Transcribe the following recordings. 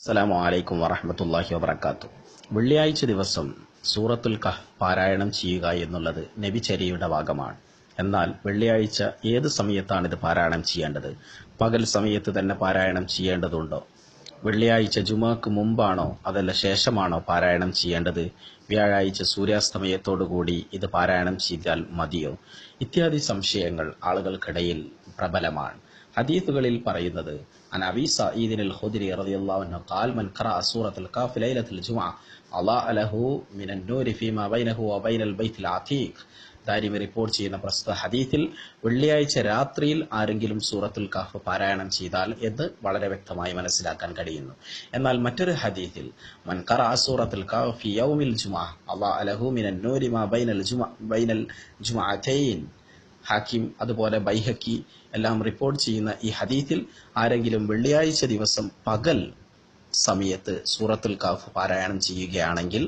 അസ്സലാമു അലൈക്കും വറഹ്മത്തുള്ളാഹി വബറകാതുഹു. വെള്ളിയാഴ്ച ദിവസം സൂറത്തുൽ കഹ്ഫ് പാരായണം ചെയ്യുക എന്നുള്ളത് നബിചര്യയുടെ ഭാഗമാണ്. എന്നാൽ വെള്ളിയാഴ്ച ഏത് സമയത്താണ് ഇത് പാരായണം ചെയ്യേണ്ടത്? പകൽ സമയത്ത് തന്നെ പാരായണം ചെയ്യേണ്ടതുണ്ടോ? വെള്ളിയാഴ്ച ജുമുഅക്ക് മുമ്പാണോ അതല്ല ശേഷമാണോ പാരായണം ചെയ്യേണ്ടത്? വ്യാഴാഴ്ച സൂര്യാസ്തമയത്തോടുകൂടി ഇത് പാരായണം ചെയ്താൽ മതിയോ? ഇത്യാദി സംശയങ്ങൾ ആളുകൾക്കിടയിൽ പ്രബലമാണ്. ഹദീസുകളിൽ പറയുന്നത് അൻ അബീ സഈദ് അൽ ഖുദ്രി റളിയല്ലാഹു അൻഹു ഖാൽ മൻ ഖറഅ സൂറത്തുൽ കഹ്ഫ് ലൈലത്തുൽ ജുമുഅ അളാഅ ലഹു മിനൻ നൂരി ഫീമാ ബൈനഹു വ ബൈനൽ ബൈത്തിൽ അതീഖ്. ദാരിമി റിപ്പോർട്ട് ചെയ്യുന്ന പ്രസ്തുത ഹദീസിൽ വെള്ളിയാഴ്ച രാത്രിയിൽ ആരെങ്കിലും സൂറത്തുൽ കഹ്ഫ് പാരായണം ചെയ്താൽ എന്ന് വളരെ വ്യക്തമായി മനസ്സിലാക്കാൻ കഴിയുന്നു. എന്നാൽ മറ്റൊരു ഹദീസിൽ മൻ ഖറഅ സൂറത്തുൽ കഹ്ഫ് ഫി യൗമിൽ ജുമുഅ അളാഅ ലഹു മിനൻ നൂരി മാ ബൈനൽ ജുമുഅതൈൻ. ഹാക്കിം അതുപോലെ ബൈഹക്കി എല്ലാം റിപ്പോർട്ട് ചെയ്യുന്ന ഈ ഹദീസിൽ ആരെങ്കിലും വെള്ളിയാഴ്ച ദിവസം പകൽ സമയത്ത് സൂറത്തുൽ കഹ്ഫ് പാരായണം ചെയ്യുകയാണെങ്കിൽ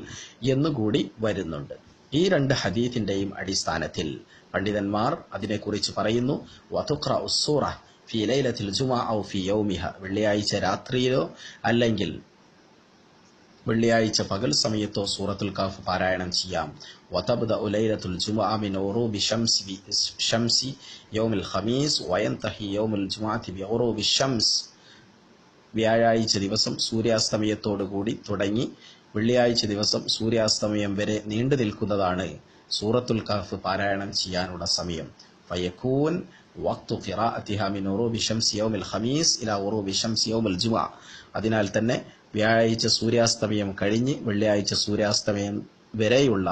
എന്നുകൂടി വരുന്നുണ്ട്. ഈ രണ്ട് ഹദീസിന്റെയും അടിസ്ഥാനത്തിൽ പണ്ഡിതന്മാർ അതിനെക്കുറിച്ച് പറയുന്നു, വതുഖ്റഉ സൂറ ഫീ ലൈലത്തിൽ ജുമുഅ ഔ ഫീ യൗമിഹ. വെള്ളിയാഴ്ച രാത്രിയിലോ അല്ലെങ്കിൽ വെള്ളിയാഴ്ച പകൽ സമയത്തോ സൂറത്തുൽ കഹ്ഫ് പാരായണം ചെയ്യാം. വതബ്ദഉ ലൈലത്തുൽ ജുമുഅ മിൻ ഉറൂബി ശംസി യൗമിൽ ഖമീസ് വയൻതഹി യൗമുൽ ജുമുഅത്തി ബിഉറൂബി ശംസ്. വ്യാഴാഴ്ച ദിവസം സൂര്യാസ്തമയത്തോടുകൂടി തുടങ്ങി വെള്ളിയാഴ്ച ദിവസം സൂര്യാസ്തമയം വരെ നീണ്ടു നിൽക്കുന്നതാണ് സൂറത്തുൽ കഹ്ഫ് പാരായണം ചെയ്യാനുള്ള സമയം. ഫയകൂൻ വഖ്തു ഖിറാഅത്തിഹാ മിൻ ഉറൂബി ശംസി യൗമിൽ ഖമീസ് ഇലാ ഉറൂബി ശംസി യൗമുൽ ജുമുഅ. അതിനാൽ തന്നെ വ്യാഴാഴ്ച സൂര്യാസ്തമയം കഴിഞ്ഞ് വെള്ളിയാഴ്ച സൂര്യാസ്തമയം വരെയുള്ള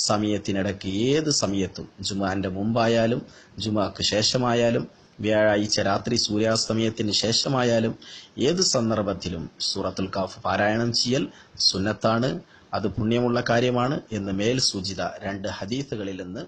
സമയത്തിനിടയ്ക്ക് ഏത് സമയത്തും ജുമുഅന്റെ മുമ്പായാലും ജുമുഅക്ക് ശേഷമായാലും വ്യാഴാഴ്ച രാത്രി സൂര്യാസ്തമയത്തിന് ശേഷമായാലും ഏത് സന്ദർഭത്തിലും സൂറത്തുൽ കഹ്ഫ് പാരായണം ചെയ്യൽ സുന്നത്താണ്. അത് പുണ്യമുള്ള കാര്യമാണ് എന്ന് മേൽ സൂചിത രണ്ട് ഹദീസുകളിൽ നിന്ന്